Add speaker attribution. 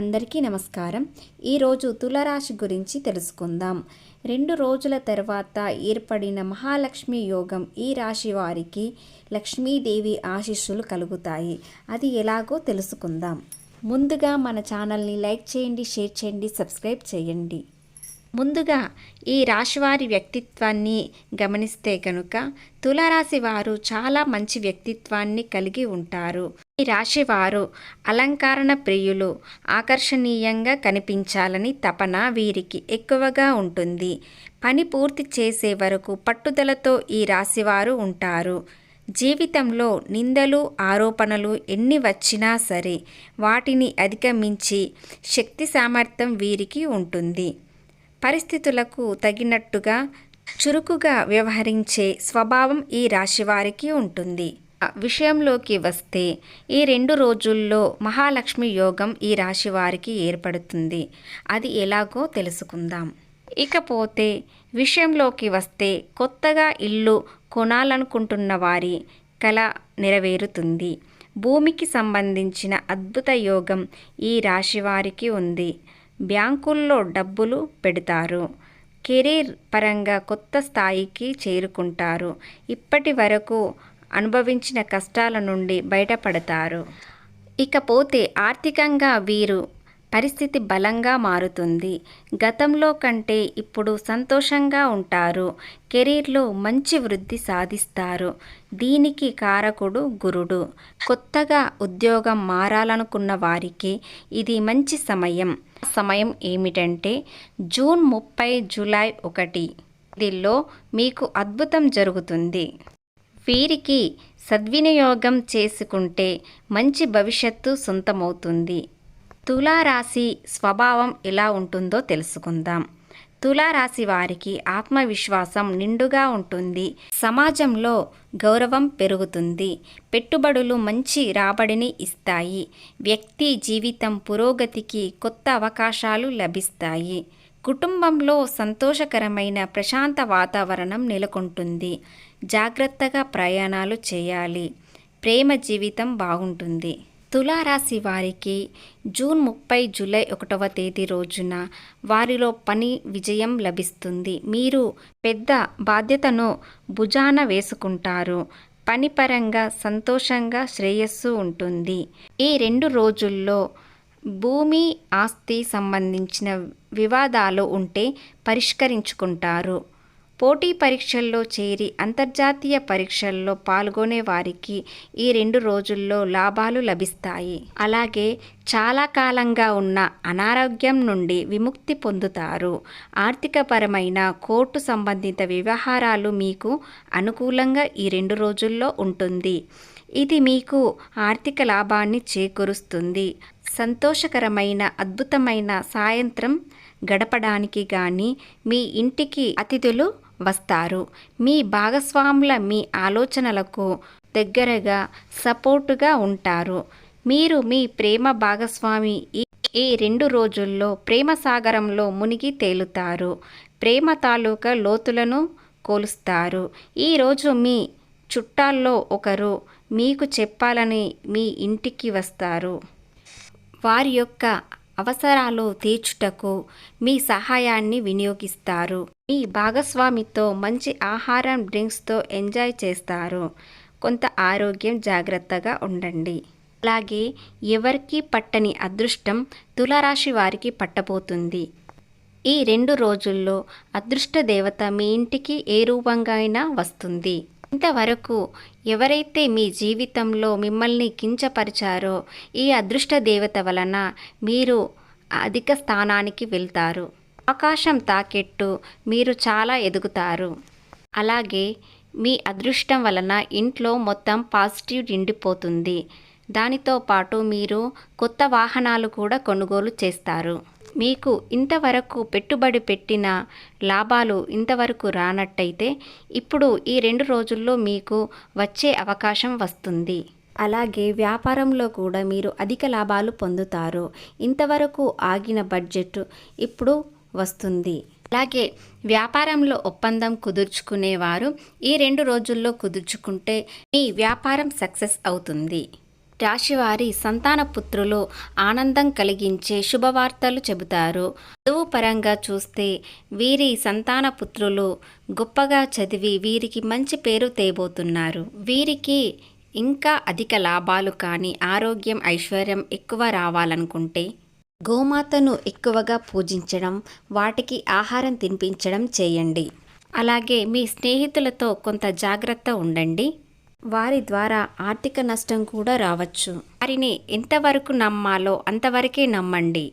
Speaker 1: అందరికీ నమస్కారం. ఈరోజు తులారాశి గురించి తెలుసుకుందాం. 2 రోజుల తర్వాత ఏర్పడిన మహాలక్ష్మి యోగం ఈ రాశి వారికి లక్ష్మీదేవి ఆశీస్సులు కలుగుతాయి. అది ఎలాగో తెలుసుకుందాం. ముందుగా మన ఛానల్ని లైక్ చేయండి, షేర్ చేయండి, సబ్స్క్రైబ్ చేయండి. ముందుగా ఈ రాశివారి వ్యక్తిత్వాన్ని గమనిస్తే కనుక తులారాశి వారు చాలా మంచి వ్యక్తిత్వాన్ని కలిగి ఉంటారు. ఈ రాశివారు అలంకరణ ప్రియులు, ఆకర్షణీయంగా కనిపించాలని తపన వీరికి ఎక్కువగా ఉంటుంది. పని పూర్తి చేసే వరకు పట్టుదలతో ఈ రాశివారు ఉంటారు. జీవితంలో నిందలు, ఆరోపణలు ఎన్ని వచ్చినా సరే వాటిని అధిగమించి శక్తి సామర్థ్యం వీరికి ఉంటుంది. పరిస్థితులకు తగినట్టుగా చురుకుగా వ్యవహరించే స్వభావం ఈ రాశివారికి ఉంటుంది. విషయంలోకి వస్తే ఈ 2 రోజుల్లో మహాలక్ష్మి యోగం ఈ రాశివారికి ఏర్పడుతుంది. అది ఎలాగో తెలుసుకుందాం. ఇకపోతే విషయంలోకి వస్తే కొత్తగా ఇల్లు కొనాలనుకుంటున్న వారి కల నెరవేరుతుంది. భూమికి సంబంధించిన అద్భుత యోగం ఈ రాశివారికి ఉంది. బ్యాంకుల్లో డబ్బులు పెడతారు. కెరీర్ పరంగా కొత్త స్థాయికి చేరుకుంటారు. ఇప్పటి వరకు అనుభవించిన కష్టాల నుండి బయటపడతారు. ఇకపోతే ఆర్థికంగా వీరు పరిస్థితి బలంగా మారుతుంది. గతంలో కంటే ఇప్పుడు సంతోషంగా ఉంటారు. కెరీర్లో మంచి వృద్ధి సాధిస్తారు. దీనికి కారకుడు గురుడు. కొత్తగా ఉద్యోగం మారాలనుకున్న వారికి ఇది మంచి సమయం ఏమిటంటే జూన్ 30, జూలై 1. దీనిలో మీకు అద్భుతం జరుగుతుంది. వీరికి సద్వినియోగం చేసుకుంటే మంచి భవిష్యత్తు సొంతమవుతుంది. తులారాశి స్వభావం ఎలా ఉంటుందో తెలుసుకుందాం. తులారాశి వారికి ఆత్మవిశ్వాసం నిండుగా ఉంటుంది. సమాజంలో గౌరవం పెరుగుతుంది. పెట్టుబడులు మంచి రాబడిని ఇస్తాయి. వ్యక్తి జీవితం పురోగతికి కొత్త అవకాశాలు లభిస్తాయి. కుటుంబంలో సంతోషకరమైన ప్రశాంత వాతావరణం నెలకొంటుంది. జాగ్రత్తగా ప్రయాణాలు చేయాలి. ప్రేమ జీవితం బాగుంటుంది. తులారాశి వారికి జూన్ 30, జూలై 1 రోజున వారిలో పని విజయం లభిస్తుంది. మీరు పెద్ద బాధ్యతను భుజాన వేసుకుంటారు. పనిపరంగా సంతోషంగా శ్రేయస్సు ఉంటుంది. ఈ 2 రోజుల్లో భూమి, ఆస్తి సంబంధించిన వివాదాలు ఉంటే పరిష్కరించుకుంటారు. పోటీ పరీక్షల్లో చేరి అంతర్జాతీయ పరీక్షల్లో పాల్గొనే వారికి ఈ 2 రోజుల్లో లాభాలు లభిస్తాయి. అలాగే చాలా కాలంగా ఉన్న అనారోగ్యం నుండి విముక్తి పొందుతారు. ఆర్థికపరమైన కోర్టు సంబంధిత వ్యవహారాలు మీకు అనుకూలంగా ఈ 2 రోజుల్లో ఉంటుంది. ఇది మీకు ఆర్థిక లాభాన్ని చేకూరుస్తుంది. సంతోషకరమైన అద్భుతమైన సాయంత్రం గడపడానికి కానీ మీ ఇంటికి అతిథులు వస్తారు. మీ భాగస్వాముల మీ ఆలోచనలకు దగ్గరగా సపోర్టుగా ఉంటారు. మీరు మీ ప్రేమ భాగస్వామి ఈ 2 రోజుల్లో ప్రేమ సాగరంలో మునిగి తేలుతారు. ప్రేమ తాలూకా లోతులను కోలుస్తారు. ఈరోజు మీ చుట్టాల్లో ఒకరు మీకు చెప్పాలని మీ ఇంటికి వస్తారు. వారి యొక్క అవసరాలు తీర్చుటకు మీ సహాయాన్ని వినియోగిస్తారు. మీ భాగస్వామితో మంచి ఆహారం, డ్రింక్స్తో ఎంజాయ్ చేస్తారు. కొంత ఆరోగ్యం జాగ్రత్తగా ఉండండి. అలాగే ఎవరికి పట్టని అదృష్టం తులారాశి వారికి పట్టబోతుంది. ఈ 2 రోజుల్లో అదృష్ట దేవత మీ ఇంటికి ఏ రూపంగా అయినా వస్తుంది. ఇంతవరకు ఎవరైతే మీ జీవితంలో మిమ్మల్ని కించపరిచారో ఈ అదృష్ట దేవత వలన మీరు అధిక స్థానానికి వెళ్తారు. ఆకాశం తాకెట్టు మీరు చాలా ఎదుగుతారు. అలాగే మీ అదృష్టం వలన ఇంట్లో మొత్తం పాజిటివ్ నిండిపోతుంది. దానితో పాటు మీరు కొత్త వాహనాలు కూడా కొనుగోలు చేస్తారు. మీకు ఇంతవరకు పెట్టుబడి పెట్టిన లాభాలు ఇంతవరకు రానట్టయితే ఇప్పుడు ఈ 2 రోజుల్లో మీకు వచ్చే అవకాశం వస్తుంది. అలాగే వ్యాపారంలో కూడా మీరు అధిక లాభాలు పొందుతారు. ఇంతవరకు ఆగిన బడ్జెట్ ఇప్పుడు వస్తుంది. అలాగే వ్యాపారంలో ఒప్పందం కుదుర్చుకునేవారు ఈ 2 రోజుల్లో కుదుర్చుకుంటే మీ వ్యాపారం సక్సెస్ అవుతుంది. రాశివారి సంతాన పుత్రులు ఆనందం కలిగించే శుభవార్తలు చెబుతారు. చదువు పరంగా చూస్తే వీరి సంతాన పుత్రులు గొప్పగా చదివి వీరికి మంచి పేరు తేబోతున్నారు. వీరికి ఇంకా అధిక లాభాలు కానీ ఆరోగ్యం ఐశ్వర్యం ఎక్కువ రావాలనుకుంటే గోమాతను ఎక్కువగా పూజించడం, వాటికి ఆహారం తినిపించడం చేయండి. అలాగే మీ స్నేహితులతో కొంత జాగ్రత్త ఉండండి. వారి ద్వారా ఆర్థిక నష్టం కూడా రావచ్చు. వారిని ఎంతవరకు నమ్మాలో అంతవరకే నమ్మండి.